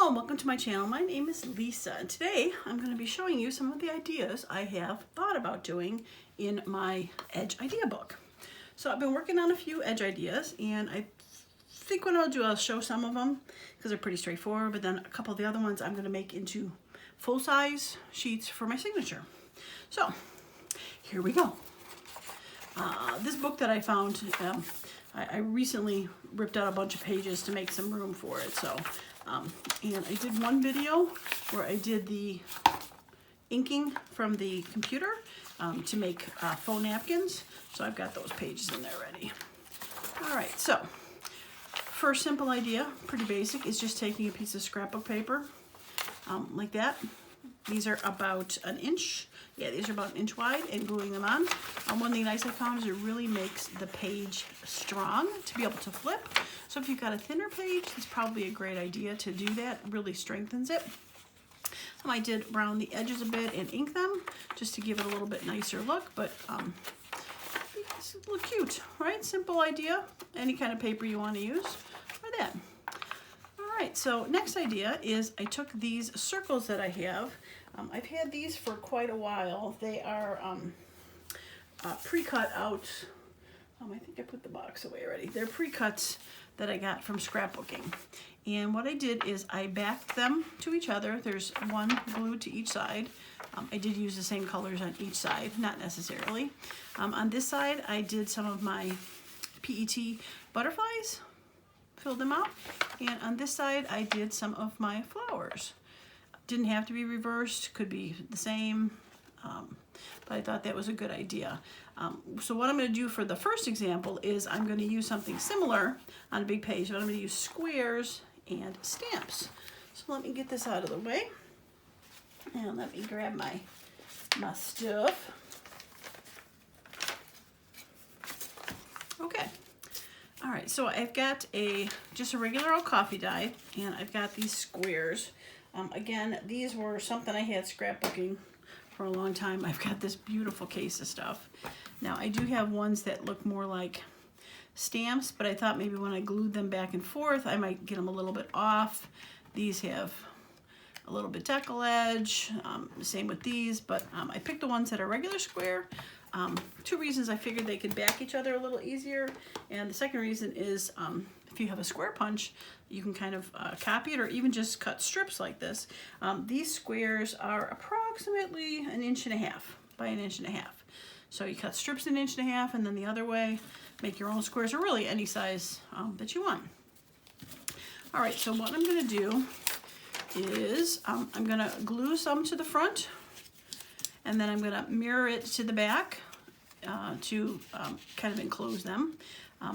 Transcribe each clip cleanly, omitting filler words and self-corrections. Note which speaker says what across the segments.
Speaker 1: Hello and welcome to my channel. My name is Lisa and today I'm going to be showing you some of the ideas I have thought about doing in my Edge idea book. So I've been working on a few Edge ideas and I think what I'll do, I'll show some of them because they're pretty straightforward, but then a couple of the other ones I'm going to make into full-size sheets for my signature. So here we go. This book that I found, I recently ripped out a bunch of pages to make some room for it. So, and I did one video where I did the inking from the computer to make faux napkins. So I've got those pages in there ready. All right, so first simple idea, pretty basic, is just taking a piece of scrapbook paper like that. These are about an inch. Yeah, these are about an inch wide, and gluing them on. One thing nice I found is it really makes the page strong to be able to flip. So if you've got a thinner page, it's probably a great idea to do that. It really strengthens it. I did round the edges a bit and ink them just to give it a little bit nicer look, but it's a little cute, right? Simple idea. Any kind of paper you want to use for that. All right, so next idea is I took these circles that I have. I've had these for quite a while. They are pre-cut out. I think I put the box away already. They're pre-cuts that I got from scrapbooking. And what I did is I backed them to each other. There's one glued to each side. I did use the same colors on each side, not necessarily. On this side, I did some of my PET butterflies, filled them out. And on this side, I did some of my flowers. Didn't have to be reversed, could be the same, but I thought that was a good idea. So what I'm going to do for the first example is I'm going to use something similar on a big page, but I'm going to use squares and stamps. So let me get this out of the way, and let me grab my stuff. Okay. All right, so I've got just a regular old coffee die, and I've got these squares. Again, these were something I had scrapbooking for a long time. I've got this beautiful case of stuff. Now, I do have ones that look more like stamps, but I thought maybe when I glued them back and forth, I might get them a little bit off. These have a little bit decal edge, same with these, but I picked the ones that are regular square. Two reasons: I figured they could back each other a little easier, and the second reason is if you have a square punch, you can kind of copy it or even just cut strips like this. These squares are approximately 1.5 inches by 1.5 inches. So you cut strips 1.5 inches and then the other way, make your own squares, or really any size that you want. All right, so what I'm gonna do is I'm gonna glue some to the front, and then I'm gonna mirror it to the back to kind of enclose them.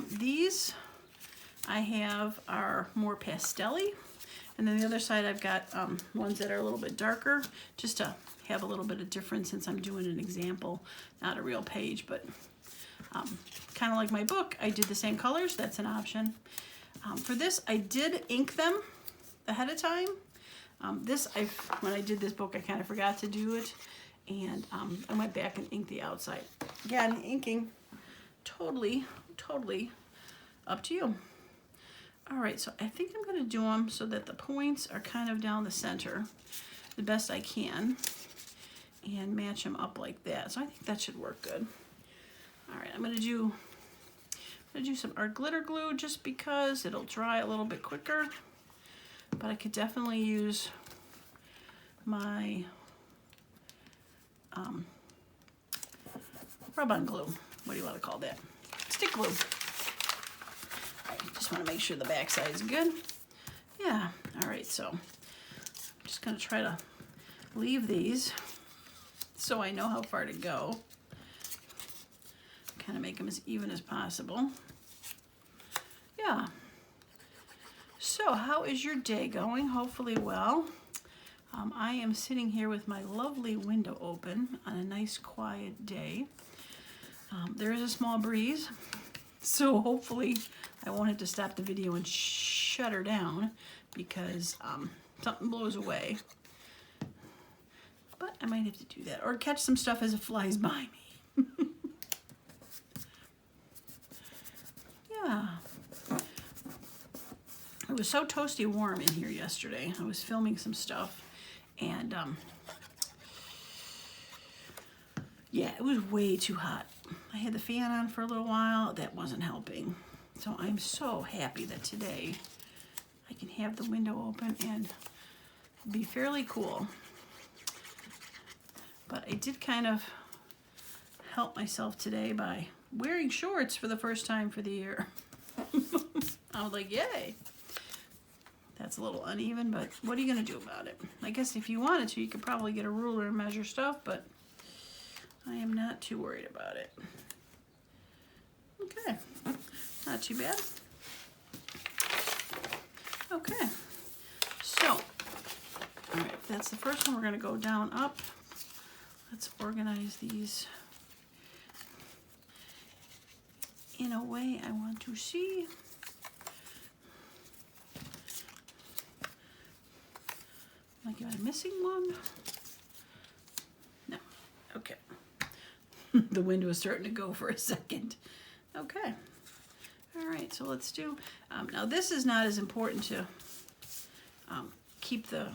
Speaker 1: These I have are more pastel-y, and then the other side I've got ones that are a little bit darker, just to have a little bit of difference since I'm doing an example, not a real page, but kind of like my book, I did the same colors. That's an option. For this, I did ink them ahead of time. When I did this book, I kind of forgot to do it, and I went back and inked the outside. Again, inking, totally up to you. All right, so I think I'm going to do them so that the points are kind of down the center the best I can and match them up like that. So I think that should work good. All right, I'm going to do some art glitter glue just because it'll dry a little bit quicker, but I could definitely use my rub-on glue. What do you want to call that? Stick glue. Just want to make sure the back side is good. Yeah, all right, so I'm just going to try to leave these so I know how far to go. Kind of make them as even as possible. Yeah. So how is your day going? Hopefully well. I am sitting here with my lovely window open on a nice quiet day. There is a small breeze, so hopefully I won't have to stop the video and shut her down because something blows away. But I might have to do that, or catch some stuff as it flies by me. Yeah. It was so toasty warm in here yesterday. I was filming some stuff, and yeah, it was way too hot. I had the fan on for a little while. That wasn't helping. So I'm so happy that today I can have the window open and be fairly cool. But I did kind of help myself today by wearing shorts for the first time for the year. I was like, yay. That's a little uneven, but what are you going to do about it? I guess if you wanted to, you could probably get a ruler and measure stuff, but I am not too worried about it. Okay, not too bad. Okay, so, all right, that's the first one. We're going to go down, up. Let's organize these in a way I want to see. Like, am I missing one? No. Okay. The window is starting to go for a second. Okay. All right, so let's do, now this is not as important to keep the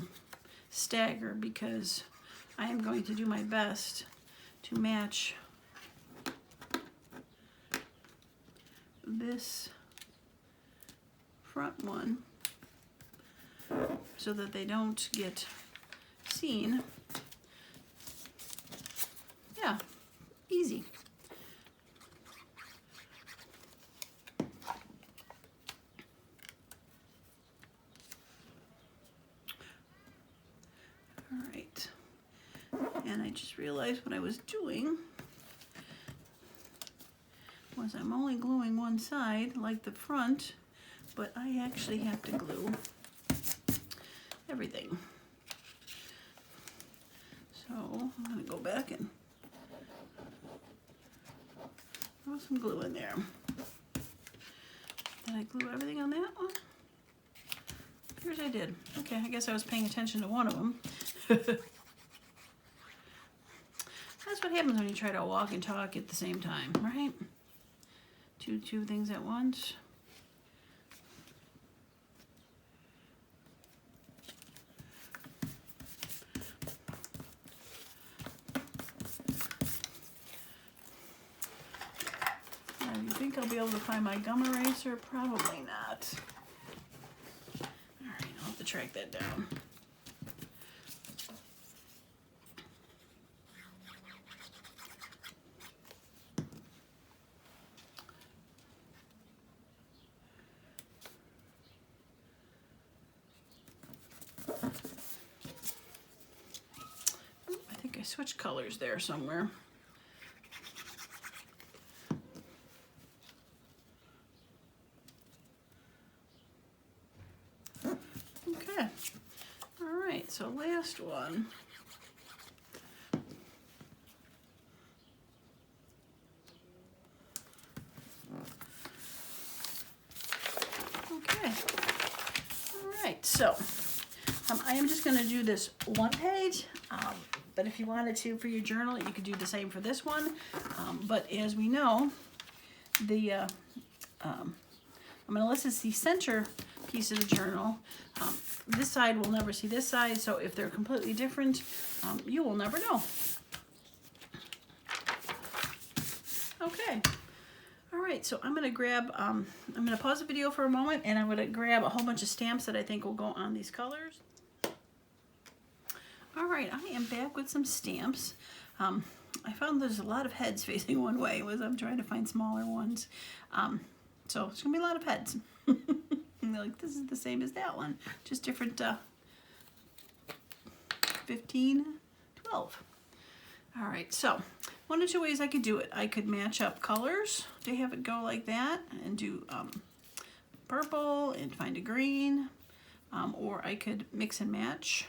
Speaker 1: stagger because I am going to do my best to match this front one so that they don't get seen. Yeah, easy. All right, and I just realized what I was doing was I'm only gluing one side, like the front, but I actually have to glue everything. So I'm going to go back and throw some glue in there. Did I glue everything on that one? Appears I did. Okay, I guess I was paying attention to one of them. That's what happens when you try to walk and talk at the same time, right? Two things at once. You think I'll be able to find my gum eraser? Probably not. All right, I'll have to track that down. I think I switched colors there somewhere. Okay, all right, so last one. Okay, all right, so I am just going to do this one page, but if you wanted to for your journal, you could do the same for this one. But as we know, I'm going to list as the center piece of the journal. This side will never see this side, so if they're completely different, you will never know. Okay. All right, so I'm going to grab, I'm going to pause the video for a moment, and I'm going to grab a whole bunch of stamps that I think will go on these colors. All right, I am back with some stamps. I found there's a lot of heads facing one way as I'm trying to find smaller ones. So it's going to be a lot of heads. And they're like, this is the same as that one, just different 15, 12. All right, so one of two ways I could do it. I could match up colors to have it go like that and do purple and find a green, or I could mix and match.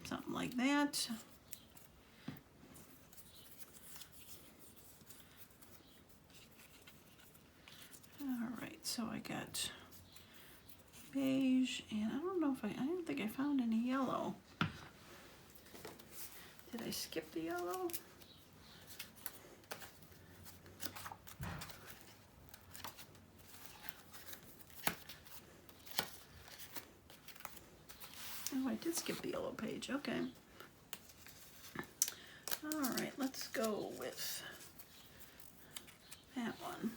Speaker 1: Something like that. All right, so I got beige, and I don't know if I don't think I found any yellow. Did I skip the yellow? Oh, I did skip the yellow page. Okay. All right, let's go with that one.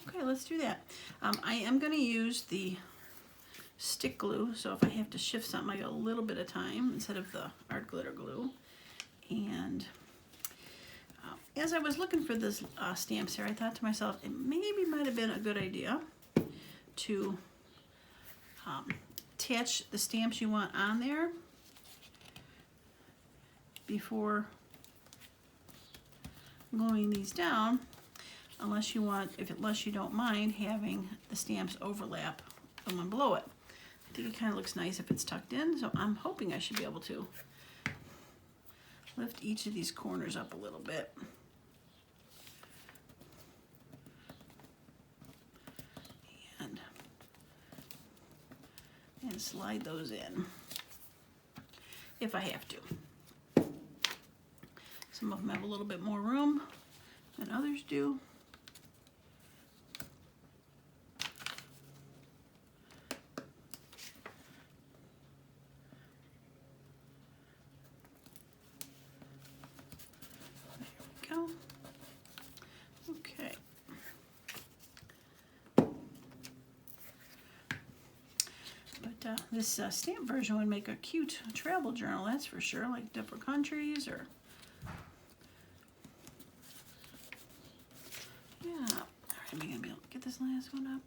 Speaker 1: Okay, let's do that. I am going to use the stick glue, so if I have to shift something, I go a little bit of time instead of the art glitter glue. And as I was looking for this stamps here, I thought to myself, it maybe might have been a good idea to attach the stamps you want on there before gluing these down, unless you don't mind having the stamps overlap the one below it. I think it kind of looks nice if it's tucked in, so I'm hoping I should be able to lift each of these corners up a little bit. And slide those in if I have to. Some of them have a little bit more room than others do. There we go. Okay. But this stamp version would make a cute travel journal, that's for sure, like different countries or... Yeah. All right, am I going to be able to get this last one up?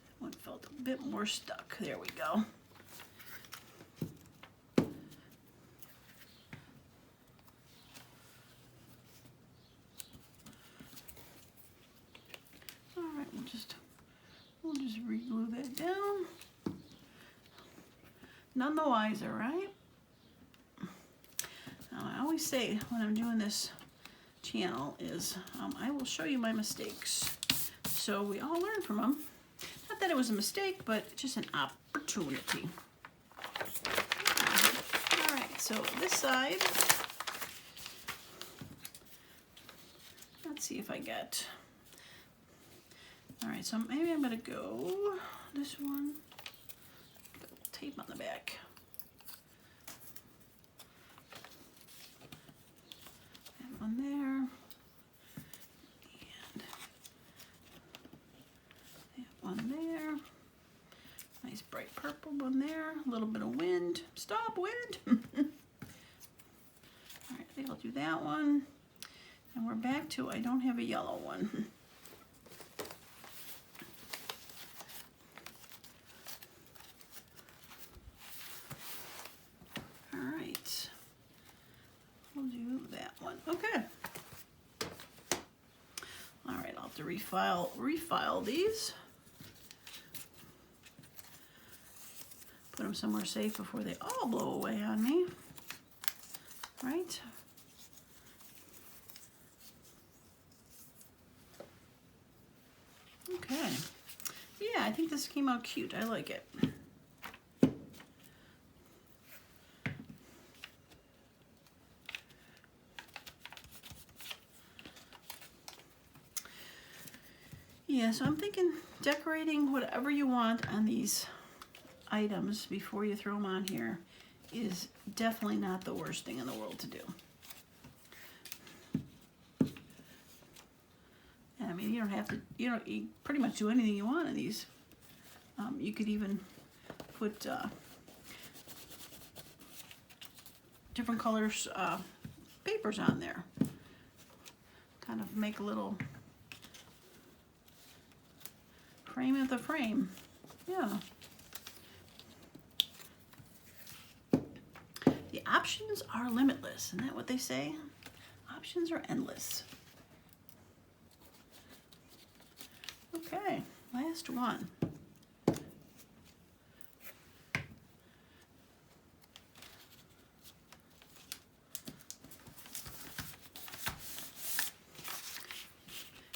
Speaker 1: That one felt a bit more stuck. There we go. We'll just re-glue that down. None the wiser, right? Now, I always say when I'm doing this channel is I will show you my mistakes, so we all learn from them. Not that it was a mistake, but just an opportunity. All right, so this side, let's see if I get... All right, so maybe I'm gonna go this one, got a little tape on the back. That one there, and that one there. Nice bright purple one there, a little bit of wind. Stop, wind! All right, I think I'll do that one. And we're back to, I don't have a yellow one. Okay. All right, I'll have to refile these. Put them somewhere safe before they all blow away on me. Right? Okay. Yeah, I think this came out cute. I like it. Yeah, so I'm thinking decorating whatever you want on these items before you throw them on here is definitely not the worst thing in the world to do. I mean, you don't have to, you pretty much do anything you want in these. You could even put different colors papers on there. Kind of make a little frame of the frame. Yeah. The options are limitless. Isn't that what they say? Options are endless. Okay, last one.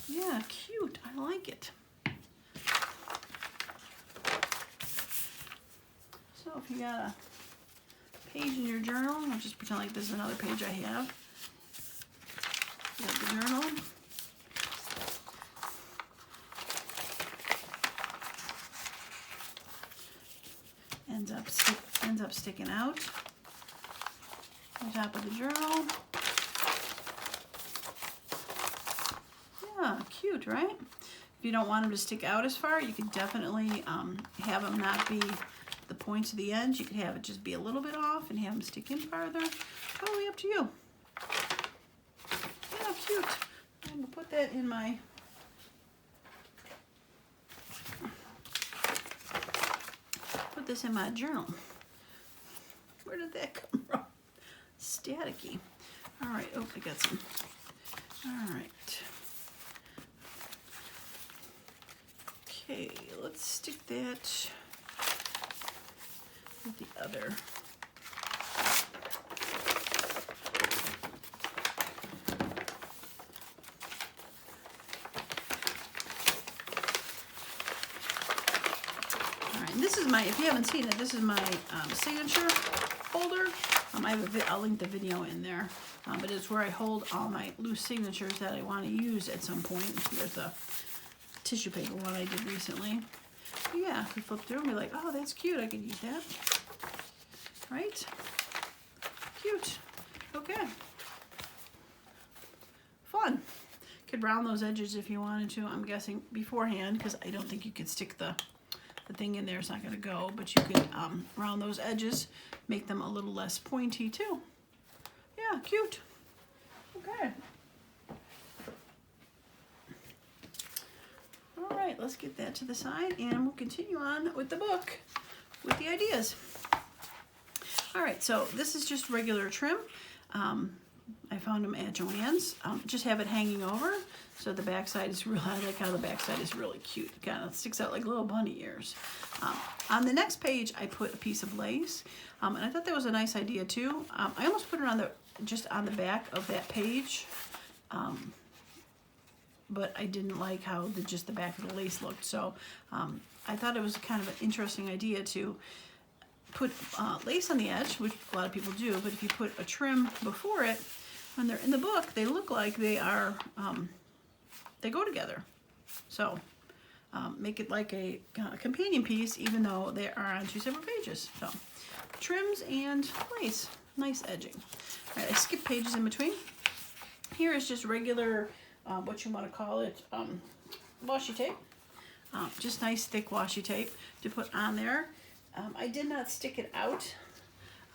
Speaker 1: Yeah, cute. I like it. So if you got a page in your journal, I'll just pretend like this is another page I have. You have the journal. sticking out on top of the journal. Yeah, cute, right? If you don't want them to stick out as far, you could definitely have them not be the points of the ends. You could have it just be a little bit off and have them stick in farther. Totally up to you. Yeah, cute. I'm gonna put that in my this in my journal. Where did that come from? Staticky. All right. Oh, I got some. All right. Okay, let's stick that with the other. This is my, if you haven't seen it, this is my signature folder. I'll link the video in there, but it's where I hold all my loose signatures that I want to use at some point. There's a tissue paper one I did recently. Yeah, we flip through and be like, oh, that's cute. I could use that. Right? Cute. Okay. Fun. Could round those edges if you wanted to. I'm guessing beforehand, because I don't think you could stick the thing in there. It's not going to go, but you could round those edges, make them a little less pointy too. Yeah, cute. Okay. All right, let's get that to the side and we'll continue on with the book with the ideas. All right, so this is just regular trim. I found them at Joann's. Just have it hanging over, so the backside is really, I like how the backside is really cute. It kind of sticks out like little bunny ears. On the next page, I put a piece of lace, and I thought that was a nice idea too. I almost put it on just on the back of that page, but I didn't like how just the back of the lace looked. So I thought it was kind of an interesting idea to put lace on the edge, which a lot of people do, but if you put a trim before it, when they're in the book, they look like they are, they go together. So make it like a companion piece, even though they are on two separate pages. So trims and lace, nice edging. All right, I skipped pages in between. Here is just regular, what you want to call it, washi tape. Just nice thick washi tape to put on there. I did not stick it out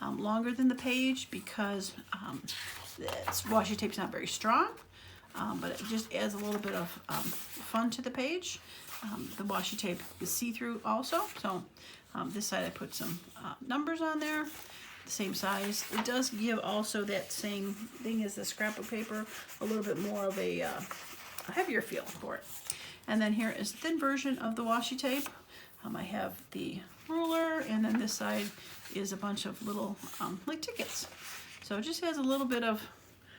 Speaker 1: longer than the page because this washi tape's not very strong, but it just adds a little bit of fun to the page. The washi tape is see-through also, so this side I put some numbers on there, the same size. It does give also that same thing as the scrapbook paper, a little bit more of a heavier feel for it. And then here is a thin version of the washi tape. I have the ruler, and then this side is a bunch of little like tickets. So it just has a little bit of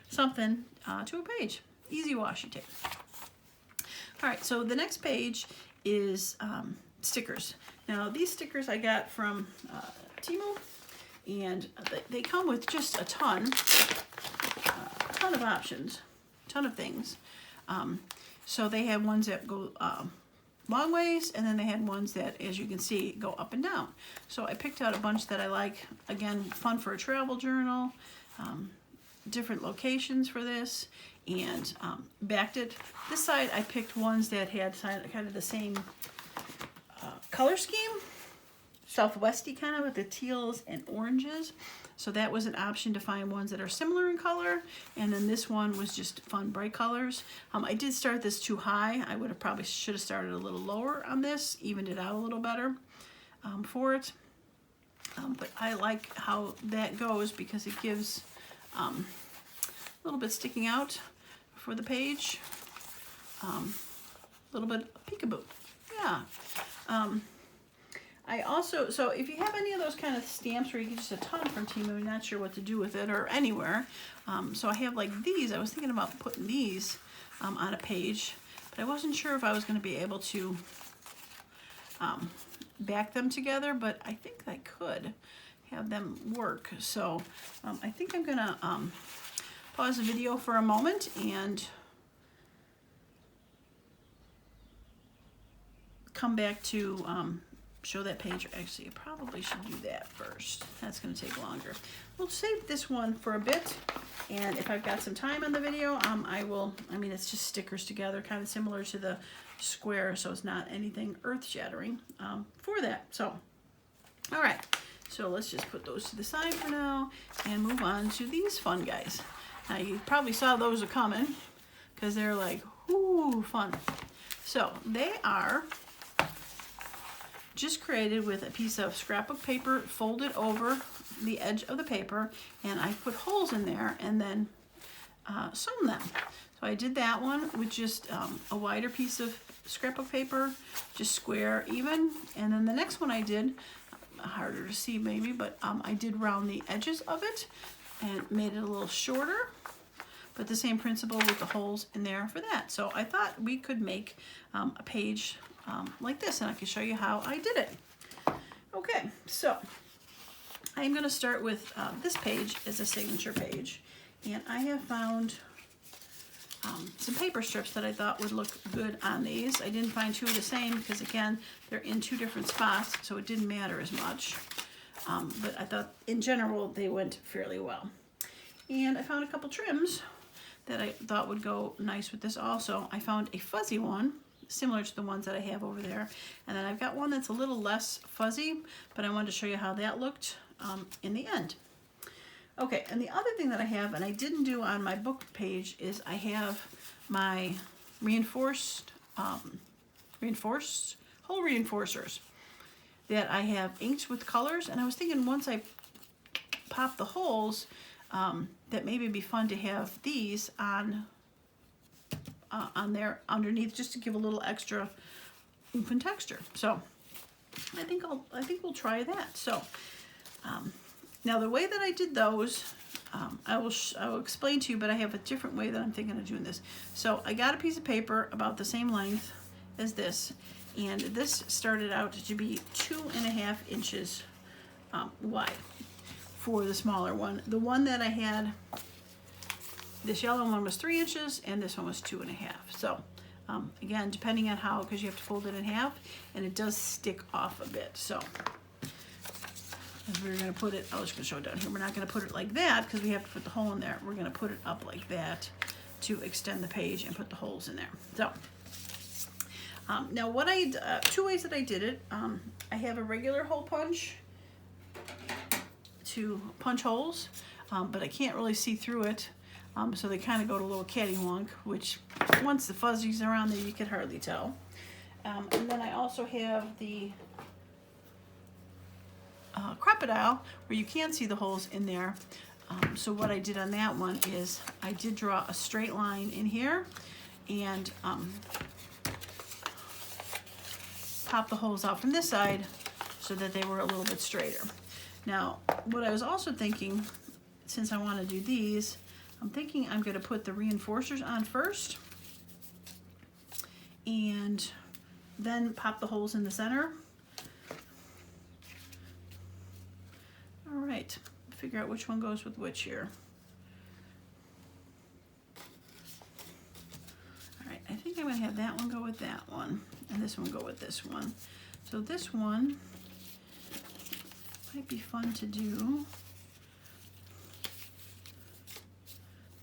Speaker 1: something to a page. Easy washi tape. All right, so the next page is stickers. Now these stickers I got from Temu, and they come with just a ton of options, ton of things. So they have ones that go long ways, and then they had ones that, as you can see, go up and down. So I picked out a bunch that I like. Again, fun for a travel journal, different locations for this, and backed it. This side I picked ones that had kind of the same color scheme, Southwesty kind of, with the teals and oranges. So that was an option to find ones that are similar in color, and then this one was just fun bright colors. I did start this too high. I probably should have started a little lower on this, evened it out a little better for it. But I like how that goes because it gives a little bit sticking out for the page, a little bit peekaboo. Yeah. I also, so if you have any of those kind of stamps where you get just a ton from Temu, you're not sure what to do with it, or anywhere, so I have like these. I was thinking about putting these on a page, but I wasn't sure if I was going to be able to back them together, but I think I could have them work. So I think I'm going to pause the video for a moment and come back to show that page. Actually, I probably should do that first. That's going to take longer. We'll save this one for a bit, and if I've got some time on the video, I will. I mean, it's just stickers together, kind of similar to the square, so it's not anything earth-shattering for that. So, all right. So let's just put those to the side for now and move on to these fun guys. Now, you probably saw those are coming because they're like, ooh, fun. So they are just created with a piece of scrapbook paper folded over the edge of the paper, and I put holes in there and then sewn them. So I did that one with just a wider piece of scrapbook paper, just square, even. And then the next one I did, harder to see maybe, but I did round the edges of it and made it a little shorter, but the same principle with the holes in there for that. So I thought we could make a page like this, and I can show you how I did it. Okay, so I'm going to start with this page as a signature page, and I have found some paper strips that I thought would look good on these. I didn't find two of the same because, again, they're in two different spots, so it didn't matter as much. But I thought, in general, they went fairly well. And I found a couple trims that I thought would go nice with this also. I found a fuzzy one, similar to the ones that I have over there. And then I've got one that's a little less fuzzy, but I wanted to show you how that looked in the end. Okay, and the other thing that I have, and I didn't do on my book page, is I have my reinforced hole reinforcers that I have inked with colors. And I was thinking once I pop the holes, that maybe it'd be fun to have these on there underneath, just to give a little extra oomph and texture. So I think we'll try that. So now the way that I did those, I will explain to you, but I have a different way that I'm thinking of doing this. So I got a piece of paper about the same length as this, and this started out to be 2.5 inches wide for the smaller one. The one that I had, this yellow one, was 3 inches, and this one was 2.5. So again, depending on how, because you have to fold it in half, and it does stick off a bit. So as we're going to put it, I was going to show it down here. We're not going to put it like that because we have to put the hole in there. We're going to put it up like that to extend the page and put the holes in there. So now what two ways that I did it, I have a regular hole punch to punch holes, but I can't really see through it, so they kind of go to a little cattywonk, which once the fuzzies are on there you can hardly tell. And then I also have the crocodile, where you can see the holes in there. So what I did on that one is I did draw a straight line in here and pop the holes out from this side so that they were a little bit straighter. Now, what I was also thinking, since I want to do these, I'm thinking I'm going to put the reinforcers on first and then pop the holes in the center. All right, figure out which one goes with which here. All right, I think I'm going to have that one go with that one, and this one go with this one. So this one might be fun to do.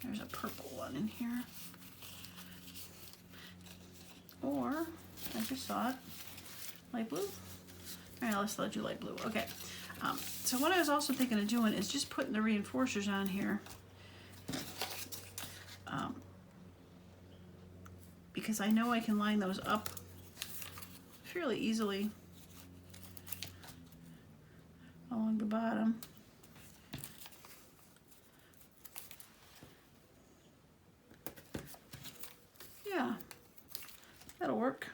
Speaker 1: There's a purple one in here. Or, I just saw it, light blue. All right, let's do light blue. Okay. So what I was also thinking of doing is just putting the reinforcers on here, because I know I can line those up fairly easily along the bottom. Yeah, that'll work.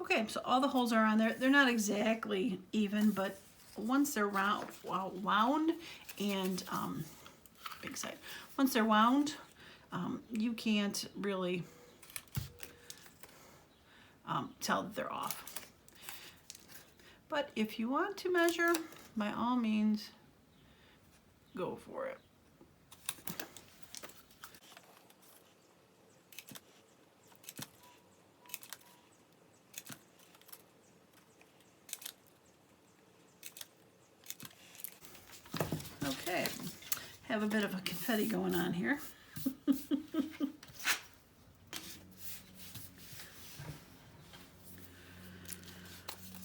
Speaker 1: Okay, so all the holes are on there. They're not exactly even, but once they're wound and big side. Once they're wound, you can't really tell that they're off. But if you want to measure, by all means, go for it. Okay, have a bit of a confetti going on here.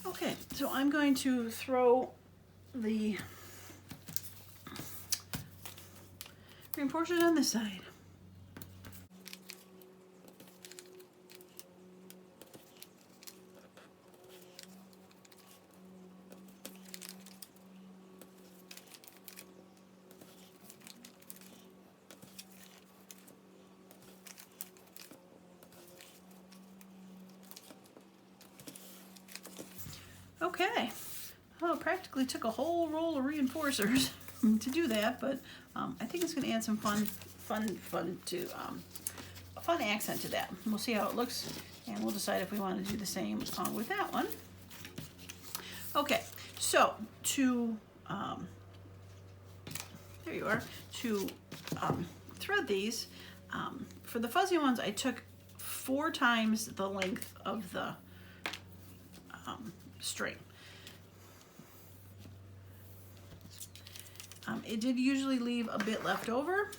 Speaker 1: Okay, so I'm going to throw the green portion on this side. Okay, well, it practically took a whole roll of reinforcers to do that, but I think it's going to add some fun to a fun accent to that. We'll see how it looks, and we'll decide if we want to do the same with that one. Okay, so to there you are. To thread these, for the fuzzy ones, I took 4 times the length of the string. It did usually leave a bit left over,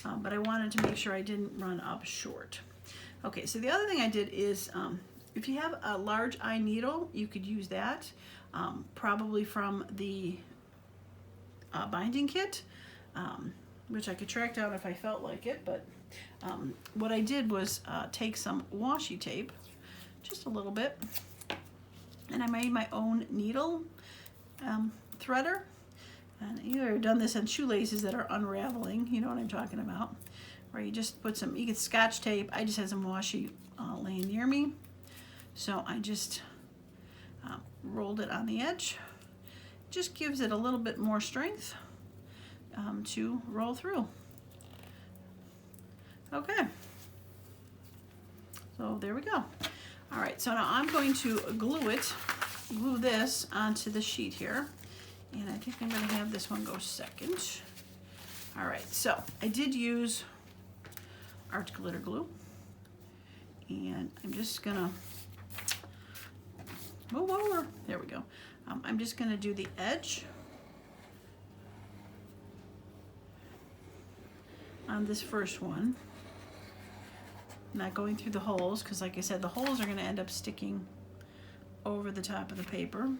Speaker 1: but I wanted to make sure I didn't run up short. Okay, so the other thing I did is, if you have a large eye needle, you could use that, probably from the binding kit, which I could track down if I felt like it, but what I did was take some washi tape, just a little bit, and I made my own needle threader. And you've ever done this on shoelaces that are unraveling, you know what I'm talking about, where you just put some, you get Scotch tape. I just had some washi laying near me, so I just rolled it on the edge. Just gives it a little bit more strength to roll through. Okay, so there we go. All right, so now I'm going to glue this onto the sheet here. And I think I'm going to have this one go second. All right, so I did use art glitter glue. And I'm just going to move over. There we go. I'm just going to do the edge on this first one. Not going through the holes, because like I said, the holes are going to end up sticking over the top of the paper.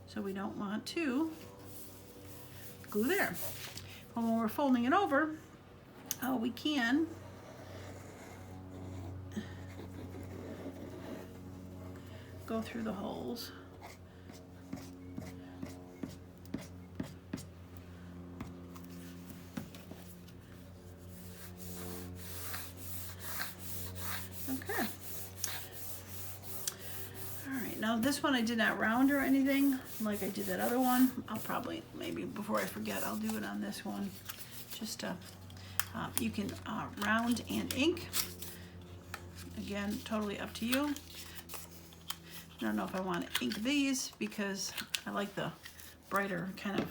Speaker 1: So we don't want to glue there. And when we're folding it over, we can go through the holes. Okay. Now this one I did not round or anything like I did that other one. I'll probably, maybe before I forget, I'll do it on this one. Just you can round and ink. Again, totally up to you. I don't know if I want to ink these because I like the brighter kind of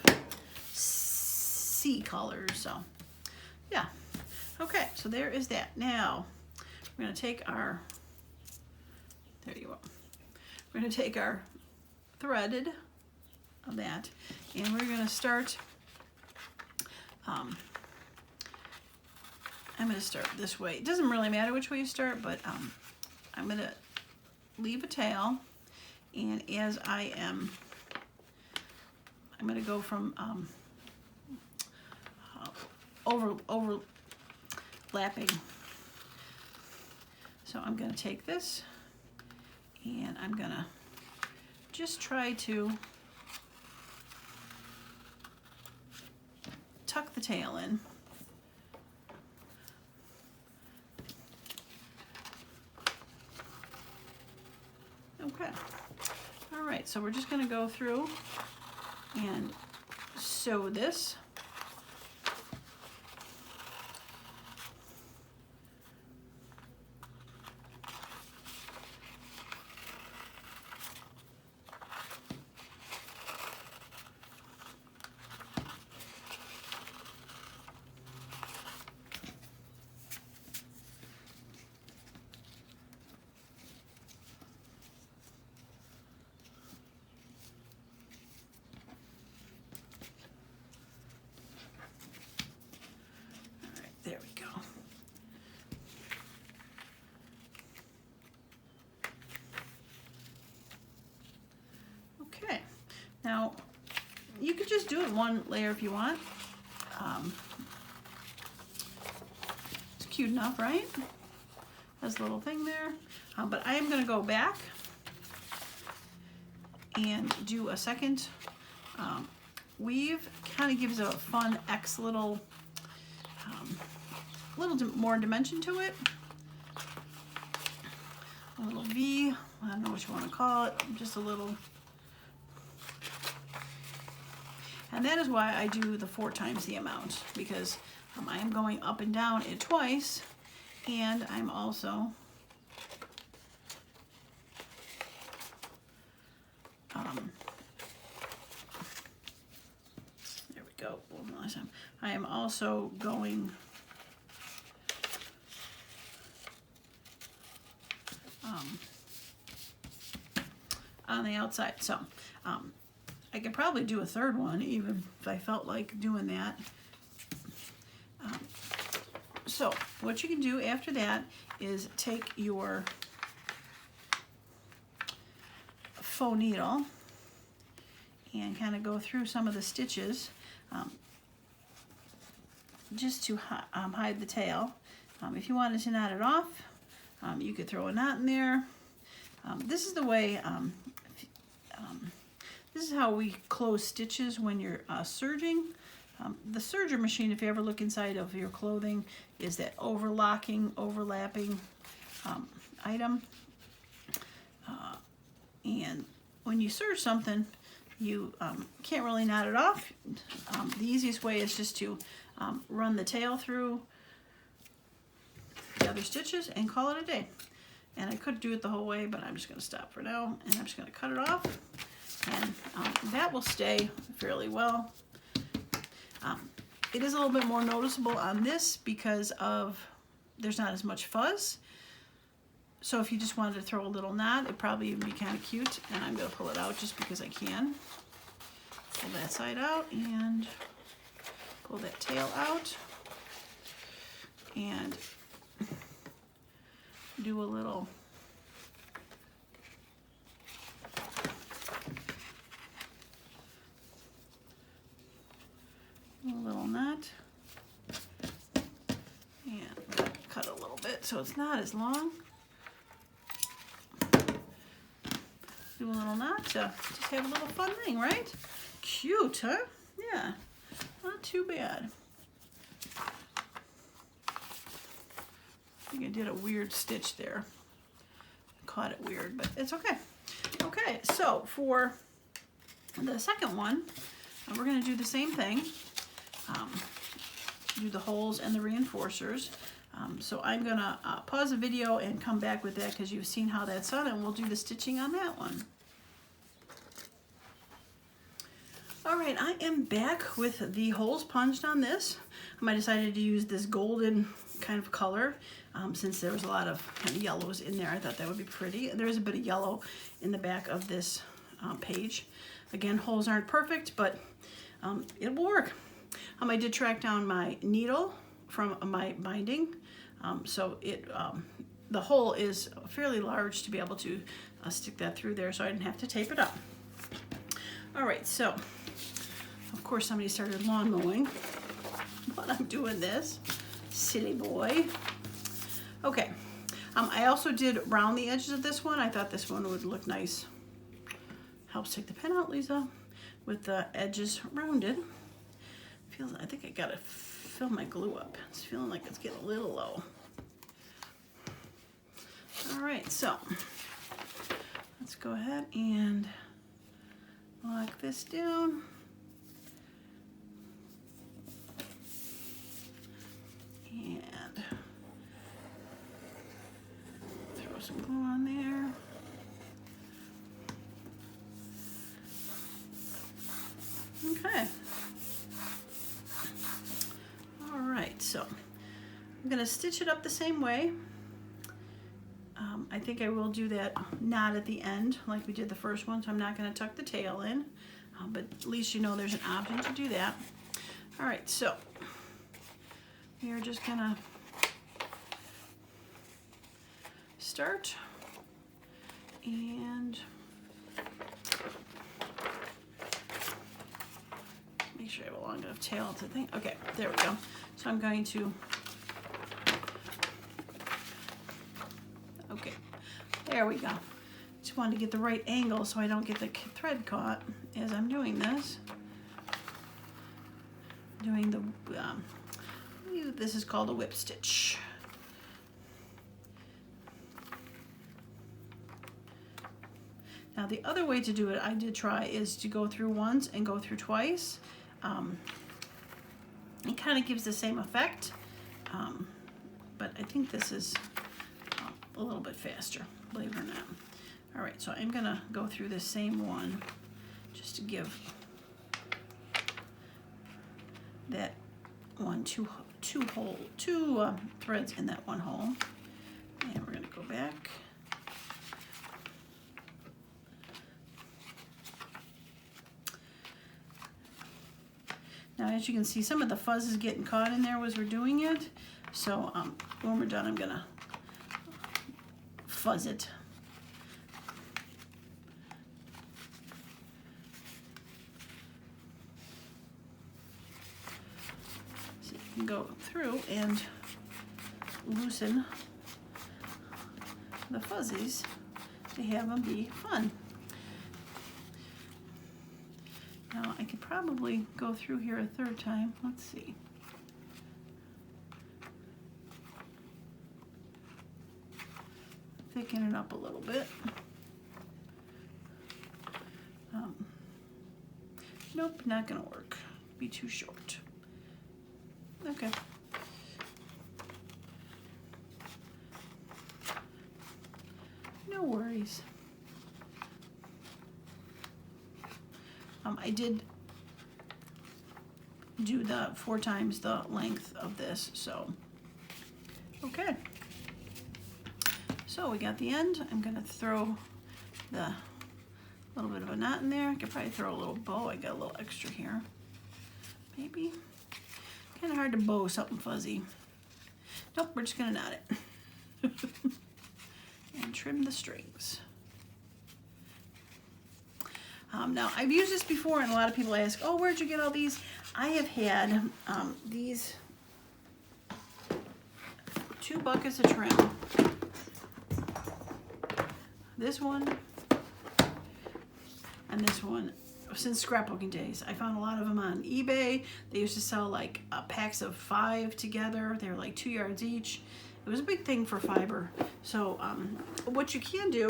Speaker 1: sea colors. So yeah. Okay, so there is that. Now we're going to take our, there you go. We're going to take our threaded of that, and we're going to start, I'm going to start this way. It doesn't really matter which way you start, but I'm going to leave a tail, and as I am, I'm going to go from overlapping. So I'm going to take this, and I'm gonna just try to tuck the tail in. Okay. All right, so we're just gonna go through and sew this. Now, you could just do it one layer if you want. It's cute enough, right? Has a little thing there. But I am going to go back and do a second weave. Kind of gives a fun X little more dimension to it. A little V, I don't know what you want to call it, just a little. And that is why I do the 4 times the amount, because I am going up and down it twice, and I'm also there we go, one last time. I am also going on the outside. So I could probably do a third one even if I felt like doing that. So what you can do after that is take your faux needle and kind of go through some of the stitches just to hide the tail. If you wanted to knot it off, you could throw a knot in there. This is the way, this is how we close stitches when you're serging. The serger machine, if you ever look inside of your clothing, is that overlapping item. And when you serge something, you can't really knot it off. The easiest way is just to run the tail through the other stitches and call it a day. And I could do it the whole way, but I'm just going to stop for now, and I'm just going to cut it off, and that will stay fairly well. It is a little bit more noticeable on this because there's not as much fuzz. So if you just wanted to throw a little knot, it'd probably even be kind of cute. And I'm going to pull it out just because I can. Pull that side out and pull that tail out. And do a little knot. And cut a little bit so it's not as long. Do a little knot to just have a little fun thing, right? Cute, huh? Yeah, not too bad. I think I did a weird stitch there. Caught it weird, but it's okay. Okay, so for the second one, we're going to do the same thing. Do the holes and the reinforcers. So I'm going to pause the video and come back with that because you've seen how that's done, and we'll do the stitching on that one. All right, I am back with the holes punched on this. I decided to use this golden kind of color since there was a lot of kind of yellows in there. I thought that would be pretty. There is a bit of yellow in the back of this page. Again, holes aren't perfect, but it will work. I did track down my needle from my binding, so the hole is fairly large to be able to stick that through there, so I didn't have to tape it up. All right, so of course somebody started lawn mowing while I'm doing this. Silly boy. Okay, I also did round the edges of this one. I thought this one would look nice. Helps take the pen out, Lisa, with the edges rounded. I think I gotta fill my glue up. It's feeling like it's getting a little low. All right, so let's go ahead and lock this down. And throw some glue on there. Okay. All right, so I'm gonna stitch it up the same way. I think I will do that knot at the end like we did the first one, so I'm not gonna tuck the tail in, but at least you know there's an option to do that. All right, so we are just gonna start long enough tail to think. Okay, there we go. So I'm going to, okay, there we go. Just wanted to get the right angle so I don't get the thread caught as I'm doing this. Doing the, this is called a whip stitch. Now the other way to do it, I did try, is to go through once and go through twice. It kind of gives the same effect, but I think this is a little bit faster, believe it or not. All right, so I'm gonna go through the same one just to give that one two threads in that one hole. And we're gonna go back. Now, as you can see, some of the fuzz is getting caught in there as we're doing it. So when we're done, I'm gonna fuzz it. So you can go through and loosen the fuzzies to have them be fun. Now I could probably go through here a third time. Let's see. Thicken it up a little bit. Nope, not gonna work. Be too short. Okay. No worries. I did do the 4 times the length of this, so okay. So we got the end. I'm gonna throw the little bit of a knot in there. I could probably throw a little bow. I got a little extra here. Maybe. Kind of hard to bow something fuzzy. Nope, we're just gonna knot it. And trim the strings. Now, I've used this before, and a lot of people ask, oh, where'd you get all these? I have had these 2 buckets of trim. This one and this one since scrapbooking days. I found a lot of them on eBay. They used to sell like packs of 5 together. They were like 2 yards each. It was a big thing for fiber. So what you can do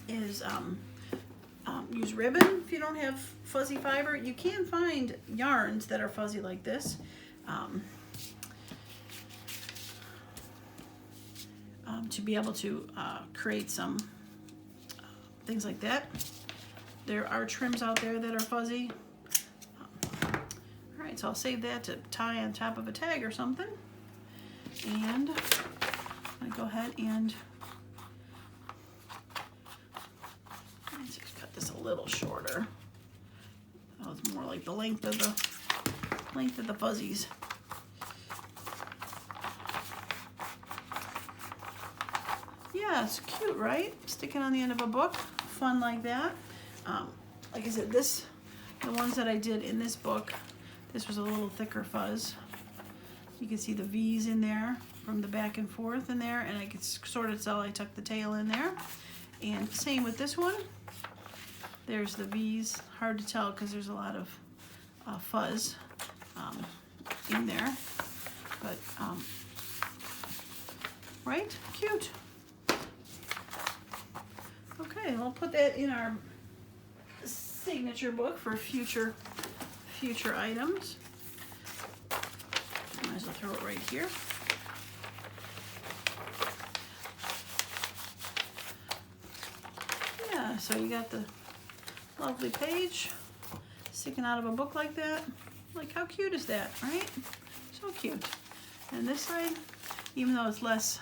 Speaker 1: is use ribbon if you don't have fuzzy fiber. You can find yarns that are fuzzy like this. To be able to create some things like that. There are trims out there that are fuzzy. All right, so I'll save that to tie on top of a tag or something. And I'm gonna go ahead and let's just cut this a little shorter. That was more like the length of the fuzzies. Yeah, it's cute, right? Sticking on the end of a book, fun like that. Like I said, the ones that I did in this book, this was a little thicker fuzz. You can see the V's in there from the back and forth in there, and I could sort of tell I tucked the tail in there. And same with this one. There's the V's. Hard to tell because there's a lot of fuzz in there, but right? Cute. Okay, we'll put that in our signature book for future items. Might as well throw it right here. Yeah, so you got the lovely page sticking out of a book like that. Like, how cute is that, right? So cute. And this side, even though it's less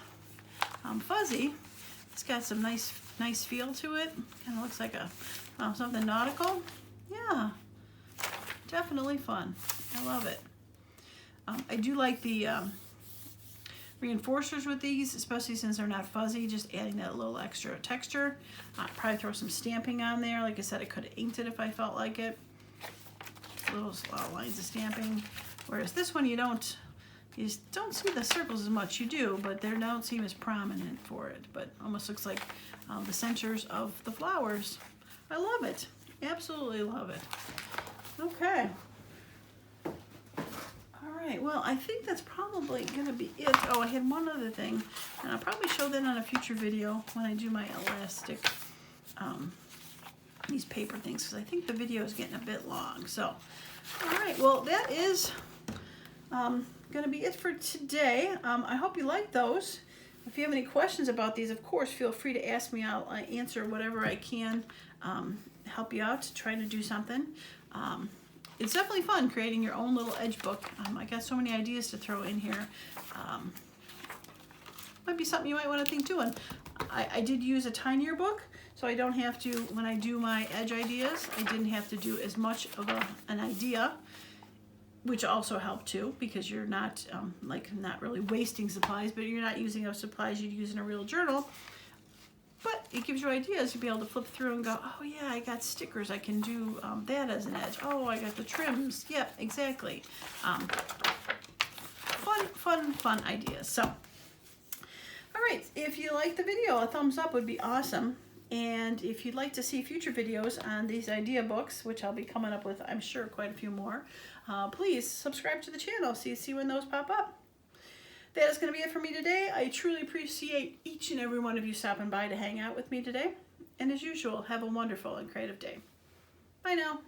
Speaker 1: fuzzy, it's got some nice feel to it. Kind of looks like a something nautical. Yeah, definitely fun. I love it. I do like the reinforcers with these, especially since they're not fuzzy, just adding that little extra texture. Probably throw some stamping on there. Like I said, I could have inked it if I felt like it. little lines of stamping. Whereas this one you just don't see the circles as much. You do, but they don't seem as prominent for it. But almost looks like the centers of the flowers. I love it. Absolutely love it. Okay. All right, well, I think that's probably going to be it. Oh, I had one other thing, and I'll probably show that on a future video when I do my elastic, these paper things, because I think the video is getting a bit long. So, all right, well, that is going to be it for today. I hope you like those. If you have any questions about these, of course, feel free to ask me. I'll answer whatever I can, help you out, trying to do something. It's definitely fun creating your own little edge book. I got so many ideas to throw in here. Might be something you might want to think too. And I did use a tinier book, so I don't have to, when I do my edge ideas, I didn't have to do as much of an idea, which also helped too, because you're not not really wasting supplies, but you're not using up supplies you'd use in a real journal. But it gives you ideas to be able to flip through and go, oh yeah, I got stickers, I can do that as an edge. Oh, I got the trims. Yep, exactly. Fun ideas. So, all right, if you like the video, a thumbs up would be awesome. And if you'd like to see future videos on these idea books, which I'll be coming up with, I'm sure, quite a few more, please subscribe to the channel so you see when those pop up. That is going to be it for me today. I truly appreciate each and every one of you stopping by to hang out with me today. And as usual, have a wonderful and creative day. Bye now.